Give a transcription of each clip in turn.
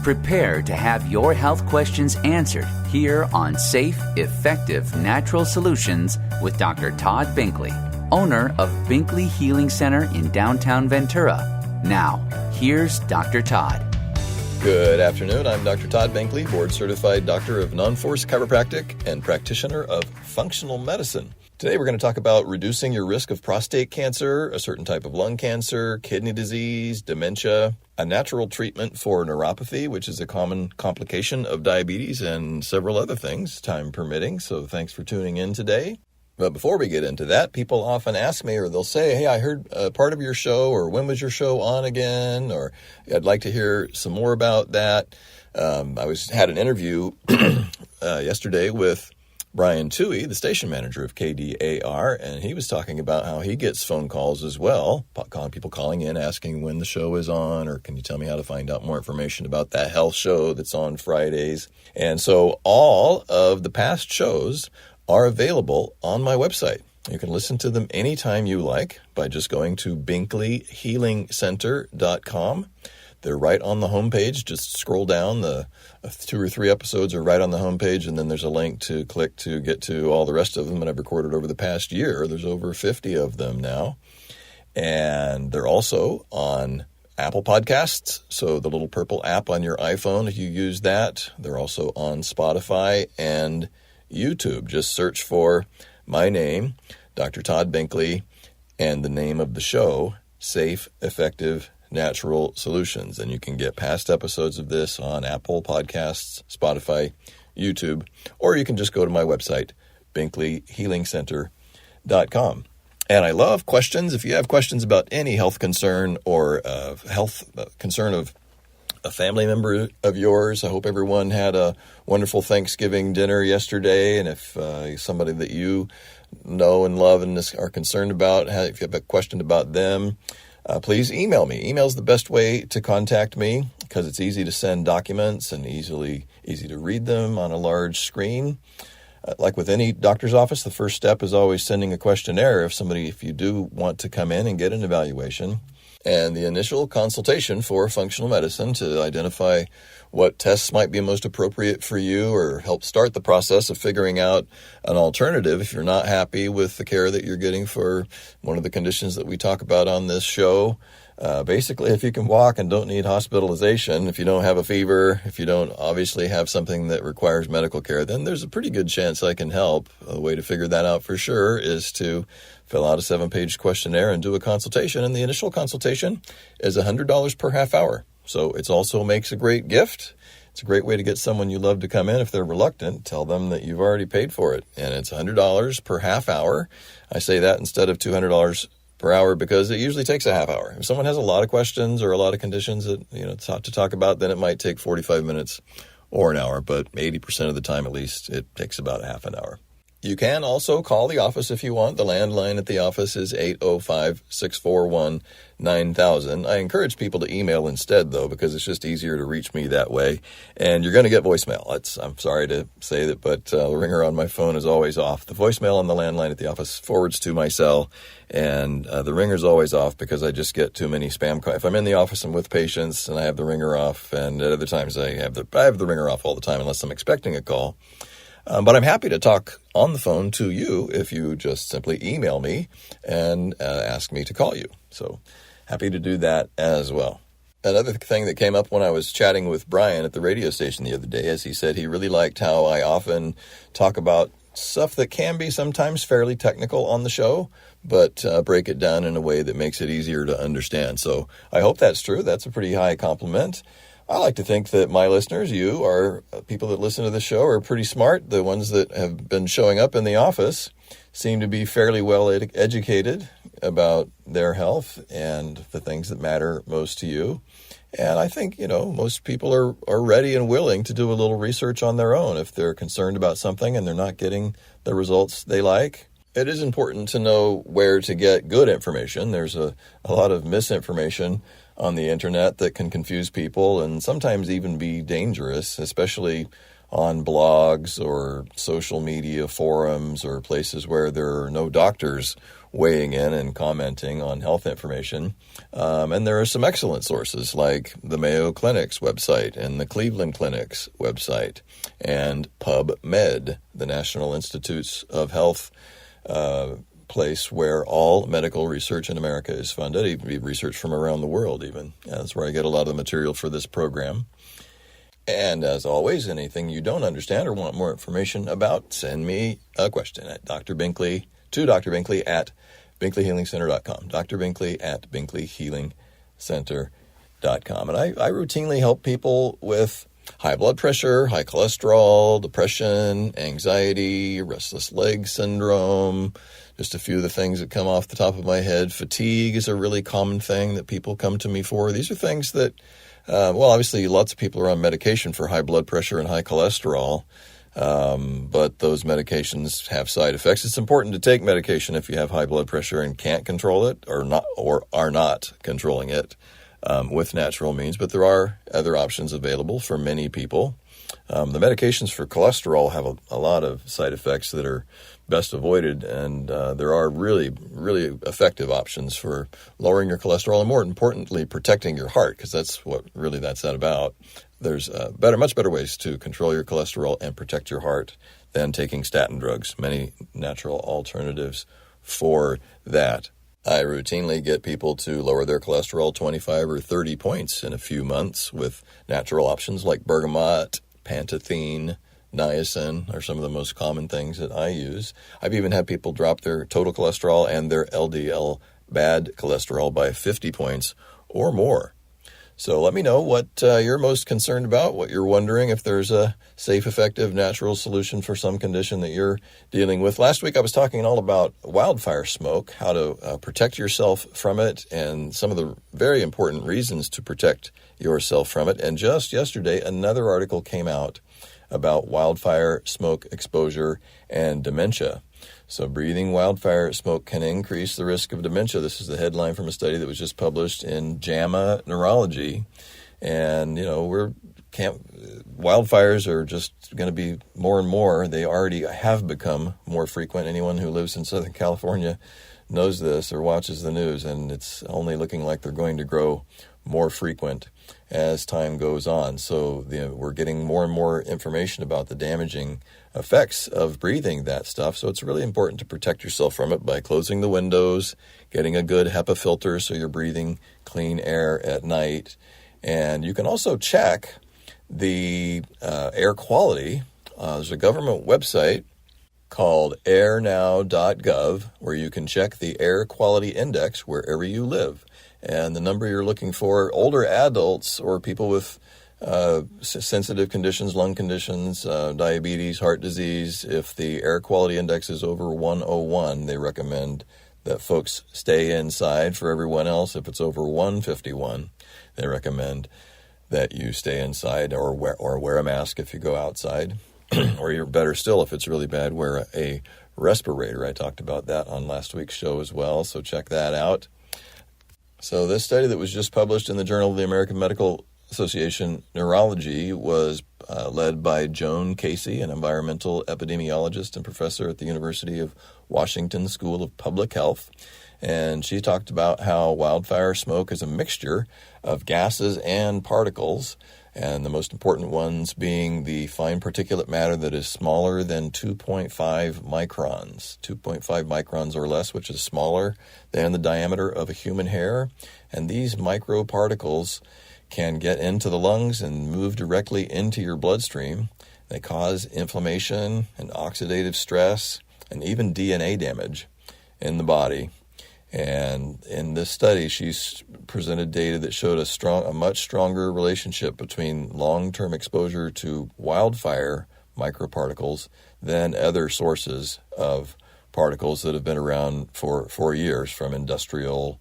Prepare to have your health questions answered here on Safe, Effective Natural Solutions with Dr. Todd Binkley, owner of Binkley Healing Center in downtown Ventura. Now, here's Dr. Todd. Good afternoon. I'm Dr. Todd Binkley, board-certified doctor of non-force chiropractic and practitioner of functional medicine. Today we're going to talk about reducing your risk of prostate cancer, a certain type of lung cancer, kidney disease, dementia, a natural treatment for neuropathy, which is a common complication of diabetes, and several other things, time permitting. So thanks for tuning in today. But before we get into that, people often ask me, or they'll say, hey, I heard part of your show, or when was your show on again? Or I'd like to hear some more about that. I had an interview yesterday with Brian Toohey, the station manager of KDAR, and he was talking about how he gets phone calls as well, people calling in asking when the show is on, or can you tell me how to find out more information about that health show that's on Fridays. And so all of the past shows are available on my website. You can listen to them anytime you like by just going to binkleyhealingcenter.com. They're right on the homepage. Just scroll down. The 2 or 3 episodes are right on the homepage, and then there's a link to click to get to all the rest of them that I've recorded over the past year. There's over 50 of them now. And they're also on Apple Podcasts, so the little purple app on your iPhone, if you use that. They're also on Spotify and YouTube. Just search for my name, Dr. Todd Binkley, and the name of the show, Safe, Effective Natural Solutions. And you can get past episodes of this on Apple Podcasts, Spotify, YouTube, or you can just go to my website, binkleyhealingcenter.com. And I love questions. If you have questions about any health concern or health concern of a family member of yours, I hope everyone had a wonderful Thanksgiving dinner yesterday. And if somebody that you know and love and are concerned about, if you have a question about them, please email me. Email is the best way to contact me because it's easy to send documents and easy to read them on a large screen. Like with any doctor's office, the first step is always sending a questionnaire if you do want to come in and get an evaluation. And the initial consultation for functional medicine to identify what tests might be most appropriate for you or help start the process of figuring out an alternative if you're not happy with the care that you're getting for one of the conditions that we talk about on this show. Basically, if you can walk and don't need hospitalization, if you don't have a fever, if you don't obviously have something that requires medical care, then there's a pretty good chance I can help. A way to figure that out for sure is to fill out a 7-page questionnaire and do a consultation. And the initial consultation is $100 per half hour. So it also makes a great gift. It's a great way to get someone you love to come in. If they're reluctant, tell them that you've already paid for it. And it's $100 per half hour. I say that instead of $200 per hour because it usually takes a half hour. If someone has a lot of questions or a lot of conditions that it's hot to talk about, then it might take 45 minutes or an hour. But 80% of the time, at least, it takes about a half an hour. You can also call the office if you want. The landline at the office is 805-641-9000. I encourage people to email instead, though, because it's just easier to reach me that way. And you're going to get voicemail. I'm sorry to say that, but the ringer on my phone is always off. The voicemail on the landline at the office forwards to my cell, and the ringer's always off because I just get too many spam calls. If I'm in the office, I'm with patients, and I have the ringer off, and at other times I have the ringer off all the time unless I'm expecting a call. But I'm happy to talk on the phone to you if you just simply email me and ask me to call you. So happy to do that as well. Another thing that came up when I was chatting with Brian at the radio station the other day is he said he really liked how I often talk about stuff that can be sometimes fairly technical on the show, but break it down in a way that makes it easier to understand. So I hope that's true. That's a pretty high compliment. I like to think that my listeners, you, are people that listen to the show are pretty smart. The ones that have been showing up in the office seem to be fairly well educated about their health and the things that matter most to you. And I think, most people are ready and willing to do a little research on their own if they're concerned about something and they're not getting the results they like. It is important to know where to get good information. There's a lot of misinformation on the internet that can confuse people and sometimes even be dangerous, especially on blogs or social media forums or places where there are no doctors weighing in and commenting on health information. And there are some excellent sources like the Mayo Clinic's website and the Cleveland Clinic's website and PubMed, the National Institutes of Health place where all medical research in America is funded, even research from around the world even. That's where I get a lot of the material for this program. And as always, anything you don't understand or want more information about, send me a question at Dr. Binkley at BinkleyHealingCenter.com. Dr. Binkley at BinkleyHealingCenter.com. And I routinely help people with high blood pressure, high cholesterol, depression, anxiety, restless leg syndrome, just a few of the things that come off the top of my head. Fatigue is a really common thing that people come to me for. These are things that, obviously lots of people are on medication for high blood pressure and high cholesterol, but those medications have side effects. It's important to take medication if you have high blood pressure and can't control it or are not controlling it with natural means, but there are other options available for many people. The medications for cholesterol have a lot of side effects that are best avoided, and there are really, really effective options for lowering your cholesterol and, more importantly, protecting your heart, because that's what really that's about. There's much better ways to control your cholesterol and protect your heart than taking statin drugs. Many natural alternatives for that. I routinely get people to lower their cholesterol 25 or 30 points in a few months with natural options like bergamot, pantethine, niacin are some of the most common things that I use. I've even had people drop their total cholesterol and their LDL bad cholesterol by 50 points or more. So let me know what you're most concerned about, what you're wondering, if there's a safe, effective, natural solution for some condition that you're dealing with. Last week I was talking all about wildfire smoke, how to protect yourself from it, and some of the very important reasons to protect yourself from it. And just yesterday, another article came out about wildfire smoke exposure and dementia. So breathing wildfire smoke can increase the risk of dementia. This is the headline from a study that was just published in JAMA Neurology. And, wildfires are just going to be more and more. They already have become more frequent. Anyone who lives in Southern California knows this or watches the news, and it's only looking like they're going to grow more frequent as time goes on. So we're getting more and more information about the damaging effects of breathing that stuff. So it's really important to protect yourself from it by closing the windows, getting a good HEPA filter so you're breathing clean air at night. And you can also check the air quality. There's a government website called airnow.gov where you can check the air quality index wherever you live. And the number you're looking for, older adults or people with sensitive conditions, lung conditions, diabetes, heart disease, if the air quality index is over 101, they recommend that folks stay inside. For everyone else, if it's over 151, they recommend that you stay inside or wear a mask if you go outside. Or you're better still, if it's really bad, wear a respirator. I talked about that on last week's show as well, so check that out. So this study that was just published in the Journal of the American Medical Association Neurology was led by Joan Casey, an environmental epidemiologist and professor at the University of Washington School of Public Health. And she talked about how wildfire smoke is a mixture of gases and particles, and the most important ones being the fine particulate matter that is smaller than 2.5 microns. 2.5 microns or less, which is smaller than the diameter of a human hair. And these microparticles can get into the lungs and move directly into your bloodstream. They cause inflammation and oxidative stress and even DNA damage in the body. And in this study, she's presented data that showed a much stronger relationship between long-term exposure to wildfire microparticles than other sources of particles that have been around for years, from industrial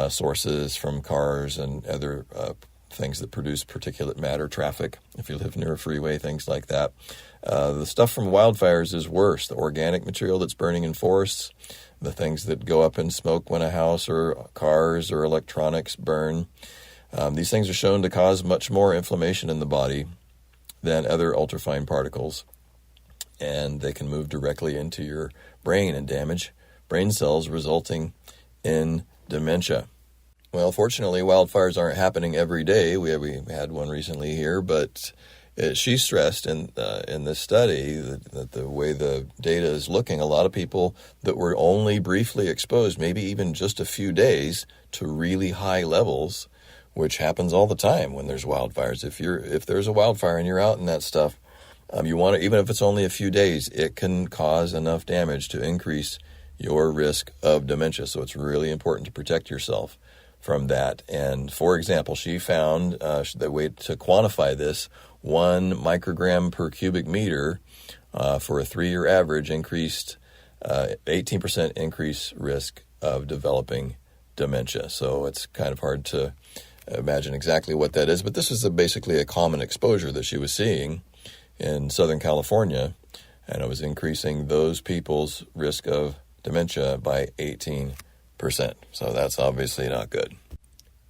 sources, from cars and other things that produce particulate matter, traffic, if you live near a freeway, things like that. The stuff from wildfires is worse. The organic material that's burning in forests, the things that go up in smoke when a house or cars or electronics burn. These things are shown to cause much more inflammation in the body than other ultrafine particles, and they can move directly into your brain and damage brain cells, resulting in dementia. Well, fortunately, wildfires aren't happening every day. We had one recently here, but she stressed in this study that the way the data is looking, a lot of people that were only briefly exposed, maybe even just a few days, to really high levels, which happens all the time when there's wildfires. If there's a wildfire and you're out in that stuff, you want to, even if it's only a few days, it can cause enough damage to increase your risk of dementia. So it's really important to protect yourself from that. And for example, she found the way to quantify this, 1 microgram per cubic meter for a 3-year average increased 18% increase risk of developing dementia. So it's kind of hard to imagine exactly what that is, but this is basically a common exposure that she was seeing in Southern California, and it was increasing those people's risk of dementia by 18%. So that's obviously not good.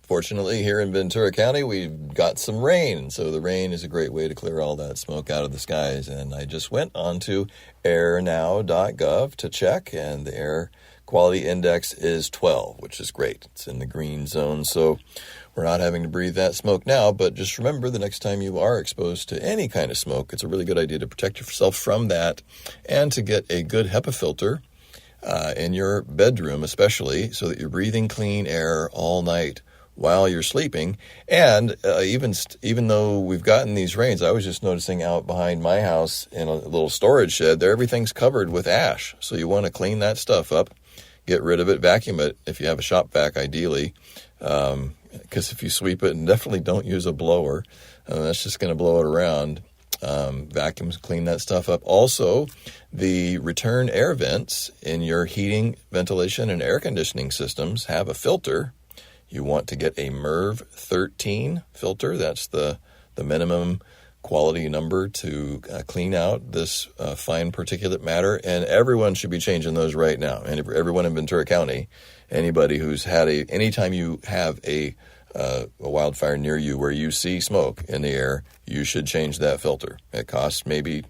Fortunately, here in Ventura County, we've got some rain. So the rain is a great way to clear all that smoke out of the skies. And I just went on to airnow.gov to check, and the air quality index is 12, which is great. It's in the green zone, so we're not having to breathe that smoke now. But just remember, the next time you are exposed to any kind of smoke, it's a really good idea to protect yourself from that and to get a good HEPA filter in your bedroom, especially, so that you're breathing clean air all night while you're sleeping. And even though we've gotten these rains, I was just noticing out behind my house in a little storage shed there, everything's covered with ash. So you want to clean that stuff up, get rid of it, vacuum it if you have a shop vac, ideally, because if you sweep it, and definitely don't use a blower, that's just going to blow it around. Vacuums, clean that stuff up. Also, the return air vents in your heating, ventilation, and air conditioning systems have a filter. You want to get a MERV 13 filter. That's the minimum quality number to clean out this fine particulate matter. And everyone should be changing those right now. And everyone in Ventura County, anybody who's had anytime you have a wildfire near you where you see smoke in the air, you should change that filter. It costs maybe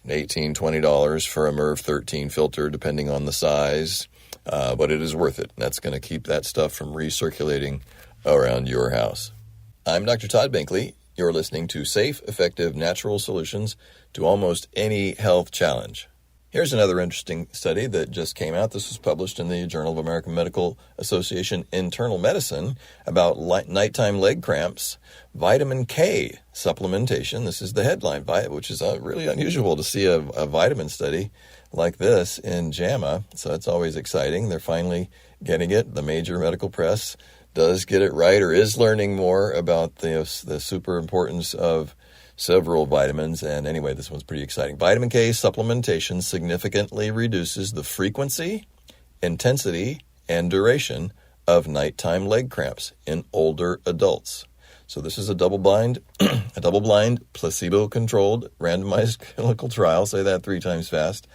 $18, $20 for a MERV 13 filter, depending on the size. But it is worth it. That's going to keep that stuff from recirculating around your house. I'm Dr. Todd Binkley. You're listening to Safe, Effective Natural Solutions to Almost Any Health Challenge. Here's another interesting study that just came out. This was published in the Journal of American Medical Association Internal Medicine about nighttime leg cramps, vitamin K supplementation. This is the headline, which is really unusual to see a vitamin study like this in JAMA. So it's always exciting. They're finally getting it. The major medical press does get it right, or is learning more about the super importance of several vitamins. And anyway, this one's pretty exciting. Vitamin K supplementation significantly reduces the frequency, intensity, and duration of nighttime leg cramps in older adults. So this is a double-blind, placebo-controlled, randomized clinical trial. Say that 3 times fast.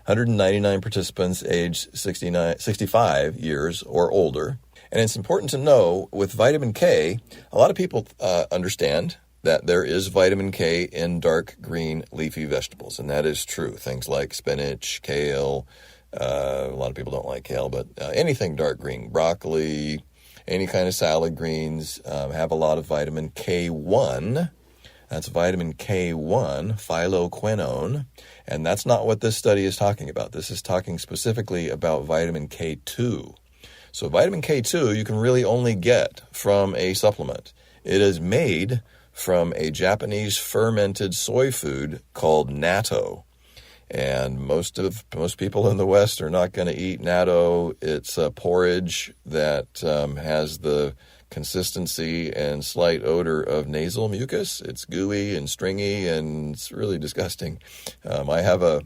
199 participants aged 65 years or older. And it's important to know, with vitamin K, a lot of people understand that there is vitamin K in dark green leafy vegetables, and that is true. Things like spinach, kale, a lot of people don't like kale, but anything dark green, broccoli, any kind of salad greens have a lot of vitamin K1. That's vitamin K1, phyloquinone, and that's not what this study is talking about. This is talking specifically about vitamin K2. So vitamin K2 you can really only get from a supplement. It is made from a Japanese fermented soy food called natto. And most people in the West are not going to eat natto. It's a porridge that has the consistency and slight odor of nasal mucus. It's gooey and stringy, and it's really disgusting. I have a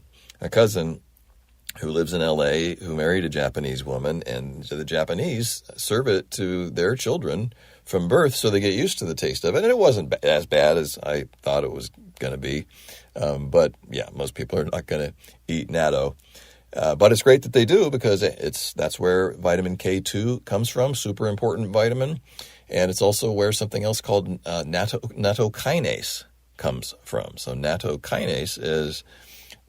cousin who lives in L.A. who married a Japanese woman, and the Japanese serve it to their children from birth so they get used to the taste of it. And it wasn't as bad as I thought it was going to be. But yeah, most people are not going to eat natto. But it's great that they do, because that's where vitamin K2 comes from, super important vitamin. And it's also where something else called nattokinase comes from. So nattokinase is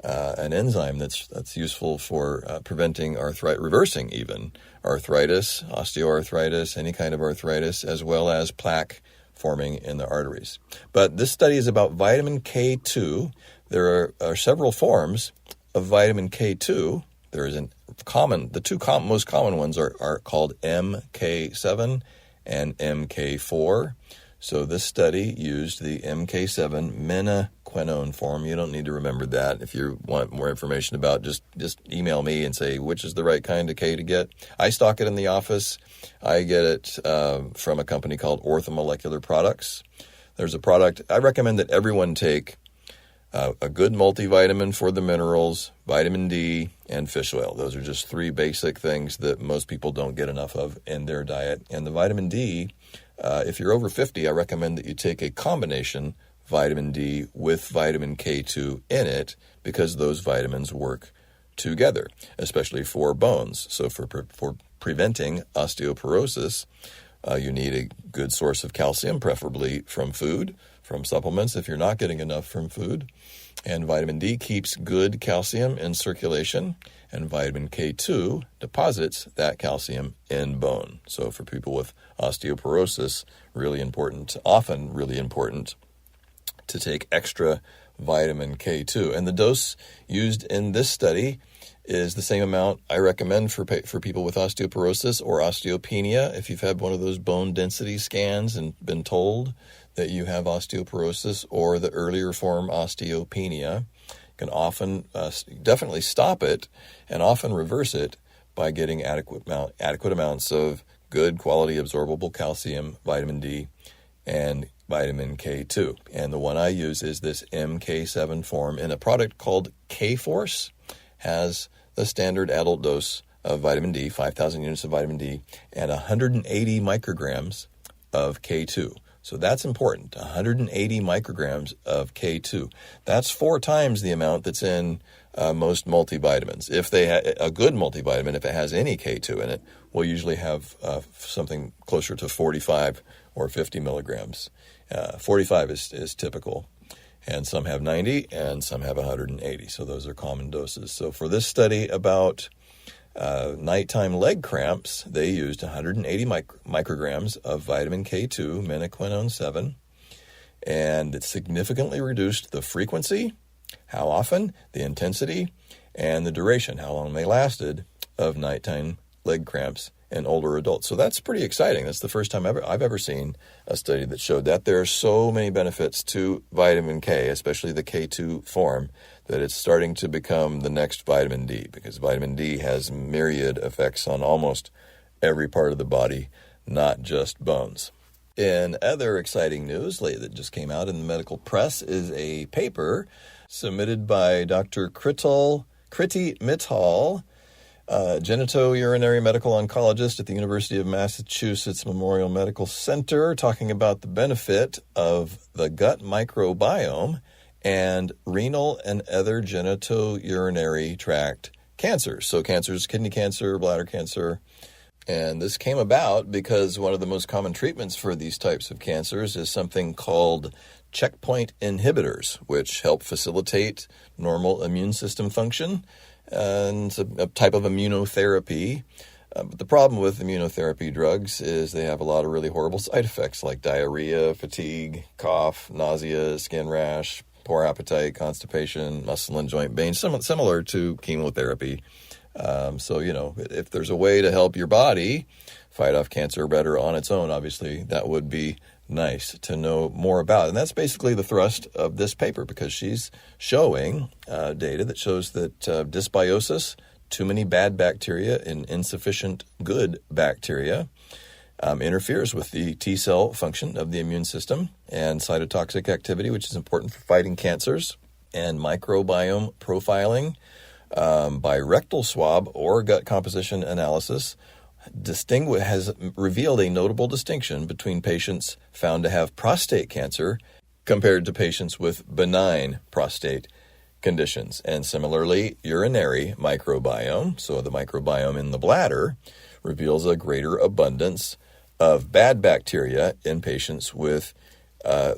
an enzyme that's useful for preventing reversing even arthritis, osteoarthritis, any kind of arthritis, as well as plaque forming in the arteries. But this study is about vitamin K2. There are several forms of vitamin K2. There is the two most common ones are called MK7 and MK4. So this study used the MK7 menaquinone form. You don't need to remember that. If you want more information about it, just email me and say which is the right kind of K to get. I stock it in the office. I get it from a company called Orthomolecular Products. There's a product. I recommend that everyone take a good multivitamin for the minerals, vitamin D, and fish oil. Those are just three basic things that most people don't get enough of in their diet. And the vitamin D, if you're over 50, I recommend that you take a combination vitamin D with vitamin K2 in it because those vitamins work together, especially for bones. So for preventing osteoporosis, you need a good source of calcium, preferably from food, from supplements if you're not getting enough from food. And vitamin D keeps good calcium in circulation, and vitamin K2 deposits that calcium in bone. So for people with osteoporosis, often really important to take extra vitamin K2. And the dose used in this study is the same amount I recommend for people with osteoporosis or osteopenia. If you've had one of those bone density scans and been told that you have osteoporosis or the earlier form osteopenia, can often definitely stop it and often reverse it by getting adequate amounts of good quality absorbable calcium, vitamin D, and vitamin K2. And the one I use is this MK7 form in a product called K-Force. Has the standard adult dose of vitamin D, 5,000 units of vitamin D, and 180 micrograms of K2. So that's important, 180 micrograms of K2. That's 4 times the amount that's in most multivitamins. If they a good multivitamin, if it has any K2 in it, will usually have something closer to 45 or 50 milligrams. 45 is typical. And some have 90 and some have 180. So those are common doses. So for this study about nighttime leg cramps, they used 180 micrograms of vitamin K2, menaquinone 7, and it significantly reduced the frequency, how often, the intensity, and the duration, how long they lasted, of nighttime leg cramps in older adults. So that's pretty exciting. That's the first time I've ever seen a study that showed that. There are so many benefits to vitamin K, especially the K2 form, that it's starting to become the next vitamin D, because vitamin D has myriad effects on almost every part of the body, not just bones. In other exciting news that just came out in the medical press is a paper submitted by Dr. Kriti Mittal, genitourinary medical oncologist at the University of Massachusetts Memorial Medical Center, talking about the benefit of the gut microbiome and renal and other genitourinary tract cancers. So cancers, kidney cancer, bladder cancer. And this came about because one of the most common treatments for these types of cancers is something called checkpoint inhibitors, which help facilitate normal immune system function. And it's a type of immunotherapy. But the problem with immunotherapy drugs is they have a lot of really horrible side effects like diarrhea, fatigue, cough, nausea, skin rash, poor appetite, constipation, muscle and joint pain, similar to chemotherapy. So, if there's a way to help your body fight off cancer better on its own, obviously that would be nice to know more about. And that's basically the thrust of this paper, because she's showing data that shows that dysbiosis, too many bad bacteria and insufficient good bacteria, interferes with the T-cell function of the immune system and cytotoxic activity, which is important for fighting cancers. And microbiome profiling by rectal swab or gut composition analysis has revealed a notable distinction between patients found to have prostate cancer compared to patients with benign prostate conditions. And similarly, urinary microbiome, so the microbiome in the bladder, reveals a greater abundance of bad bacteria in patients with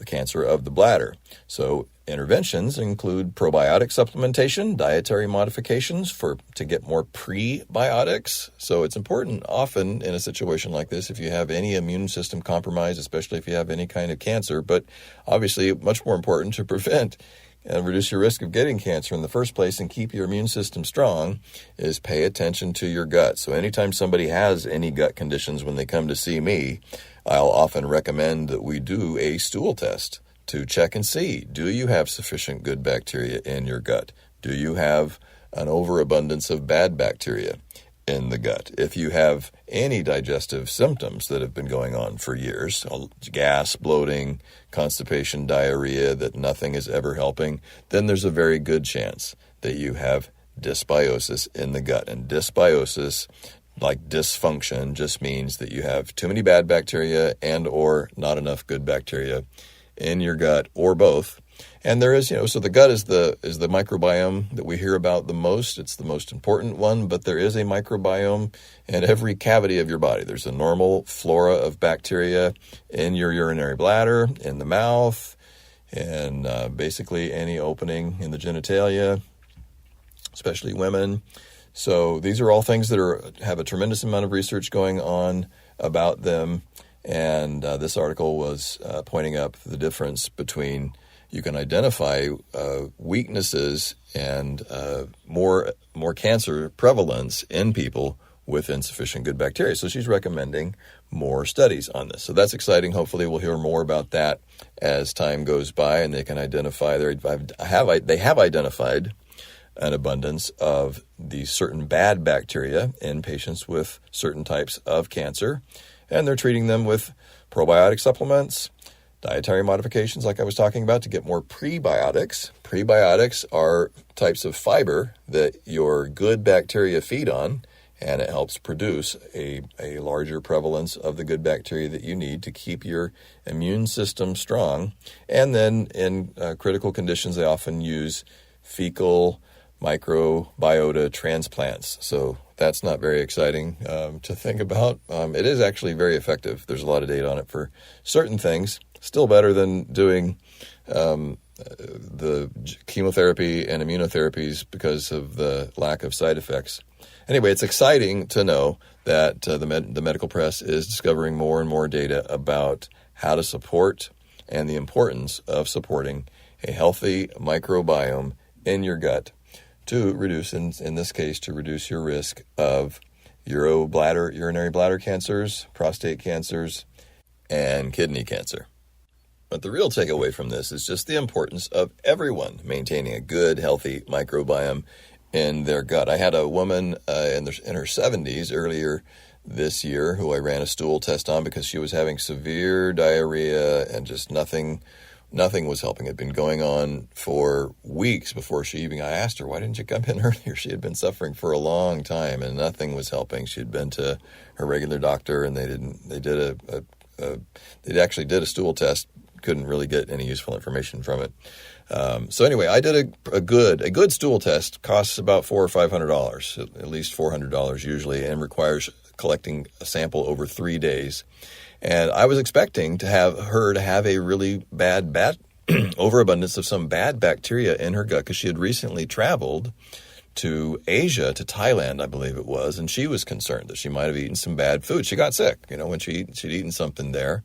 cancer of the bladder. So interventions include probiotic supplementation, dietary modifications to get more prebiotics. So it's important often in a situation like this if you have any immune system compromise, especially if you have any kind of cancer, but obviously much more important to prevent and reduce your risk of getting cancer in the first place and keep your immune system strong is pay attention to your gut. So anytime somebody has any gut conditions when they come to see me, I'll often recommend that we do a stool test to check and see, do you have sufficient good bacteria in your gut? Do you have an overabundance of bad bacteria in the gut? If you have any digestive symptoms that have been going on for years, gas, bloating, constipation, diarrhea, that nothing is ever helping, then there's a very good chance that you have dysbiosis in the gut. And dysbiosis, like dysfunction, just means that you have too many bad bacteria and or not enough good bacteria in your gut, or both. And there is, so the gut is the microbiome that we hear about the most. It's the most important one, but there is a microbiome in every cavity of your body. There's a normal flora of bacteria in your urinary bladder, in the mouth, and basically any opening in the genitalia, especially women. So these are all things that have a tremendous amount of research going on about them. And this article was pointing up the difference between you can identify weaknesses and more cancer prevalence in people with insufficient good bacteria. So she's recommending more studies on this. So that's exciting. Hopefully we'll hear more about that as time goes by, and they can identify they have identified an abundance of these certain bad bacteria in patients with certain types of cancer. And they're treating them with probiotic supplements, dietary modifications like I was talking about to get more prebiotics. Prebiotics are types of fiber that your good bacteria feed on, and it helps produce a larger prevalence of the good bacteria that you need to keep your immune system strong. And then in critical conditions, they often use fecal microbiota transplants. So that's not very exciting to think about. It is actually very effective. There's a lot of data on it for certain things. Still better than doing the chemotherapy and immunotherapies because of the lack of side effects. Anyway, it's exciting to know that the medical press is discovering more and more data about how to support and the importance of supporting a healthy microbiome in your gut to reduce, in this case, to reduce your risk of urinary bladder cancers, prostate cancers, and kidney cancer. But the real takeaway from this is just the importance of everyone maintaining a good, healthy microbiome in their gut. I had a woman in her 70s earlier this year who I ran a stool test on because she was having severe diarrhea and just nothing was helping. It had been going on for weeks before I asked her, why didn't you come in earlier? She had been suffering for a long time and nothing was helping. She had been to her regular doctor and they actually did a stool test, couldn't really get any useful information from it. So anyway, I did a good stool test, costs about $400 or $500, at least $400 usually, and requires collecting a sample over 3 days. And I was expecting to have a really bad overabundance of some bad bacteria in her gut because she had recently traveled to Asia, to Thailand, I believe it was, and she was concerned that she might have eaten some bad food. She got sick, when she'd eaten something there.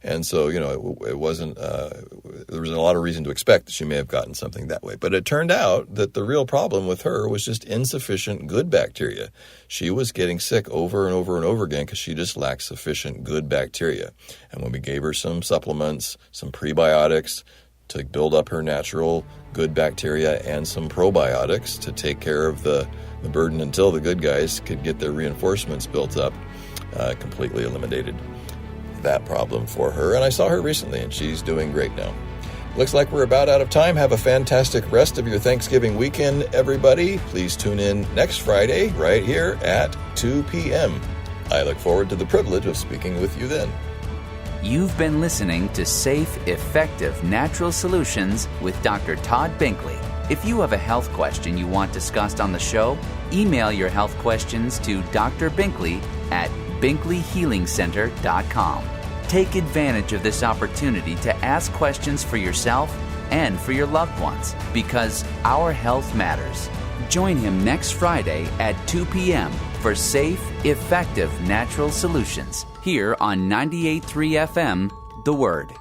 And so, it wasn't, there was a lot of reason to expect that she may have gotten something that way. But it turned out that the real problem with her was just insufficient good bacteria. She was getting sick over and over and over again because she just lacked sufficient good bacteria. And when we gave her some supplements, some prebiotics to build up her natural good bacteria and some probiotics to take care of the burden until the good guys could get their reinforcements built up, completely eliminated that problem for her. And I saw her recently and she's doing great now. Looks like we're about out of time. Have a fantastic rest of your Thanksgiving weekend, everybody. Please tune in next Friday right here at 2 p.m. I look forward to the privilege of speaking with you then. You've been listening to Safe, Effective Natural Solutions with Dr. Todd Binkley. If you have a health question you want discussed on the show, email your health questions to Dr. Binkley at BinkleyHealingCenter.com. Take advantage of this opportunity to ask questions for yourself and for your loved ones, because our health matters. Join him next Friday at 2 p.m. for Safe, Effective Natural Solutions here on 98.3 FM, The Word.